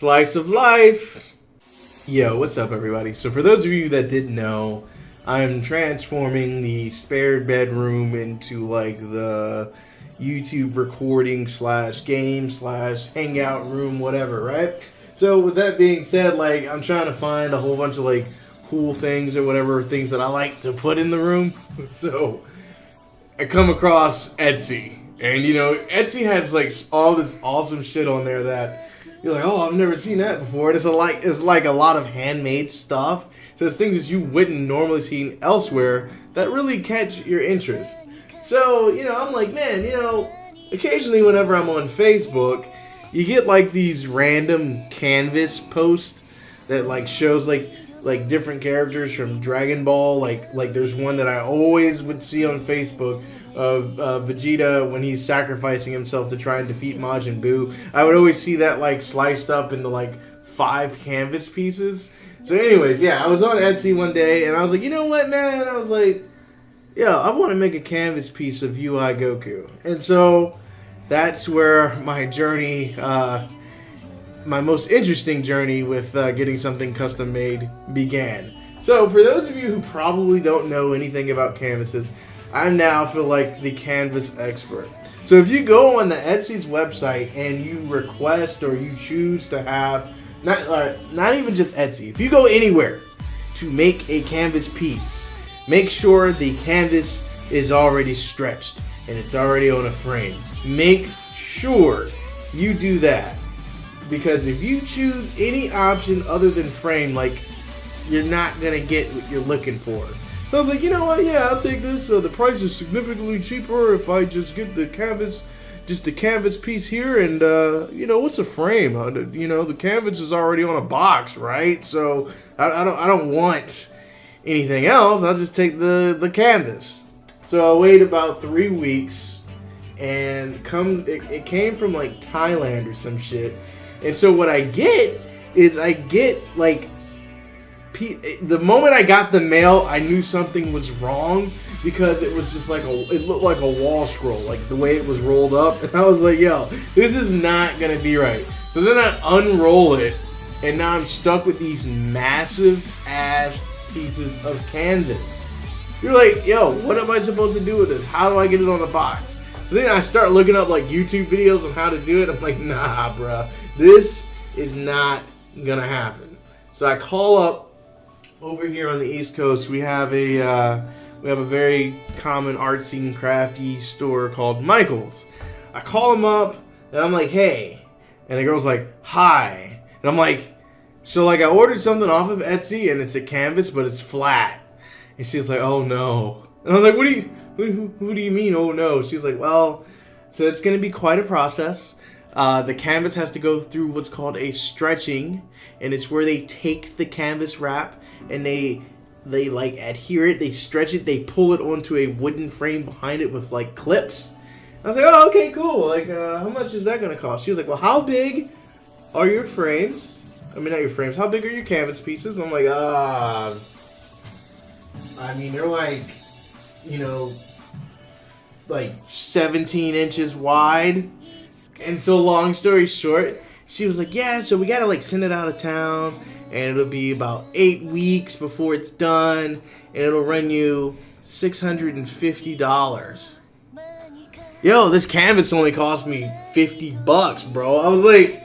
Slice of life. Yo, what's up everybody? So for those of you that didn't know, I'm transforming the spare bedroom into like the YouTube recording slash game slash hangout room, whatever, right? So with that being said, like I'm trying to find a whole bunch of like cool things or whatever, things that I like to put in the room. So I come across Etsy, and you know, Etsy has like all this awesome shit on there that you're like, oh, I've never seen that before. And it's like a lot of handmade stuff. So it's things that you wouldn't normally see elsewhere that really catch your interest. So, you know, I'm like, man, you know, occasionally whenever I'm on Facebook, you get like these random canvas posts that like shows like different characters from Dragon Ball. Like there's one that I always would see on Facebook of Vegeta when he's sacrificing himself to try and defeat Majin Buu. I would always see that like sliced up into like 5 canvas pieces. So anyways, yeah, I was on Etsy one day and I was like, you know what, man? I was like, yeah, I want to make a canvas piece of UI Goku. And so that's where my journey, my most interesting journey with getting something custom made began. So for those of you who probably don't know anything about canvases, I now feel like the canvas expert. So if you go on the Etsy's website and you request or you choose to have, not even just Etsy, if you go anywhere to make a canvas piece, make sure the canvas is already stretched and it's already on a frame. Make sure you do that, because if you choose any option other than frame, like, you're not gonna get what you're looking for. So I was like, you know what, yeah, I'll take this. The price is significantly cheaper if I just get the canvas, just the canvas piece here, and, you know, what's a frame? You know, the canvas is already on a box, right? So I don't want anything else. I'll just take the canvas. So I waited about 3 weeks, and it came from, like, Thailand or some shit. And so what I get is like, the moment I got the mail, I knew something was wrong, because it was just like it looked like a wall scroll, like the way it was rolled up, and I was like, yo, this is not gonna be right. So then I unroll it, and now I'm stuck with these massive ass pieces of canvas. You're like, yo, what am I supposed to do with this? How do I get it on the box? So then I start looking up like YouTube videos on how to do it. I'm like, nah, bruh, this is not gonna happen. So I call up. Over here on the East Coast, we have a very common artsy and crafty store called Michael's. I call him up and I'm like, hey, and the girl's like, hi, and I'm like, so like I ordered something off of Etsy and it's a canvas but it's flat, and she's like, oh no, and I was like, what do you mean, oh no? She's like, well, so it's gonna be quite a process. The canvas has to go through what's called a stretching, and it's where they take the canvas wrap and they like adhere it, they stretch it, they pull it onto a wooden frame behind it with like clips. I was like, oh, okay, cool. Like, how much is that gonna cost? She was like, well, how big are your frames? I mean, not your frames. How big are your canvas pieces? I'm like, I mean, they're like, you know, like 17 inches wide. And so long story short, she was like, yeah, so we gotta like send it out of town, and it'll be about 8 weeks before it's done, and it'll run you $650. Yo, this canvas only cost me $50, bro. I was like,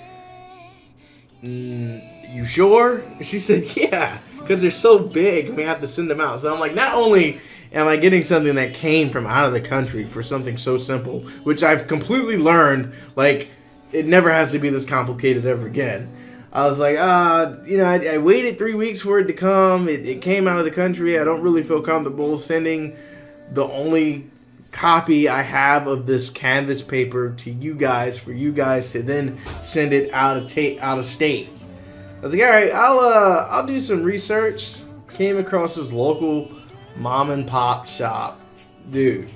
you sure? And she said, yeah, because they're so big and we have to send them out. So I'm like, not only am I getting something that came from out of the country for something so simple, which I've completely learned, like, it never has to be this complicated ever again. I was like, you know, I waited 3 weeks for it to come. It came out of the country. I don't really feel comfortable sending the only copy I have of this canvas paper to you guys for you guys to then send it out of state. I was like, all right, I'll do some research. Came across this local mom and pop shop. Dude,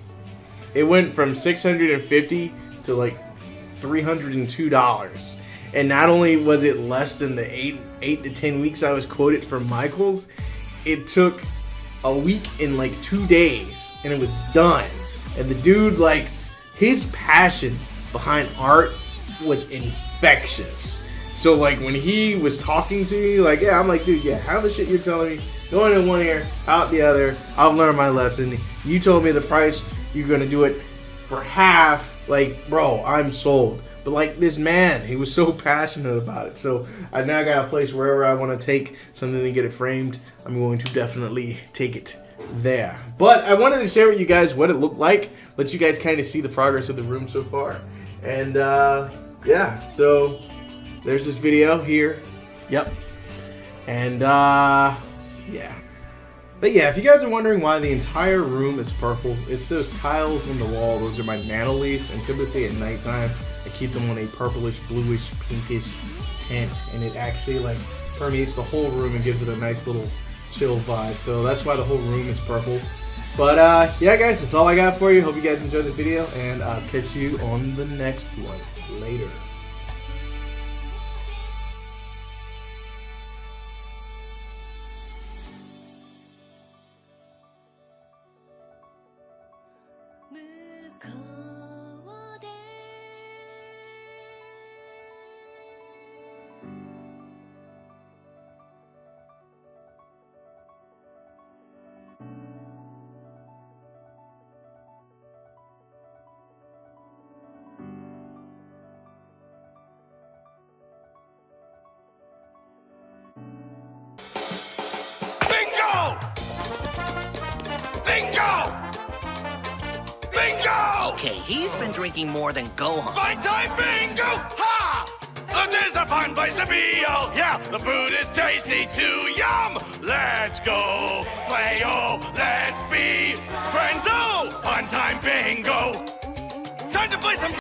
it went from $650 to like $302. And not only was it less than the 8 to 10 weeks I was quoted from Michael's, it took a week and like 2 days and it was done. And the dude, like, his passion behind art was infectious. So like when he was talking to me, like yeah, I'm like, dude, yeah, how the shit you're telling me, going in one ear, out the other. I've learned my lesson. You told me the price. You're gonna do it for half. Like, bro, I'm sold. But like this man, he was so passionate about it. So I now got a place wherever I want to take something and get it framed. I'm going to definitely take it there. But I wanted to share with you guys what it looked like. Let you guys kind of see the progress of the room so far. And yeah, so there's this video here. Yep. And yeah. But yeah, if you guys are wondering why the entire room is purple, it's those tiles in the wall. Those are my nano leaves, and typically at nighttime I keep them on a purplish, bluish, pinkish tint, and it actually like permeates the whole room and gives it a nice little chill vibe. So that's why the whole room is purple. But yeah, guys, that's all I got for you. Hope you guys enjoyed the video, and I'll catch you on the next one. Later. Okay, he's been drinking more than Gohan. Fight time bingo! Ha! This is a fun place to be, oh yeah! The food is tasty too, yum! Let's go play, oh, let's be friends, oh! Fun time bingo! It's time to play some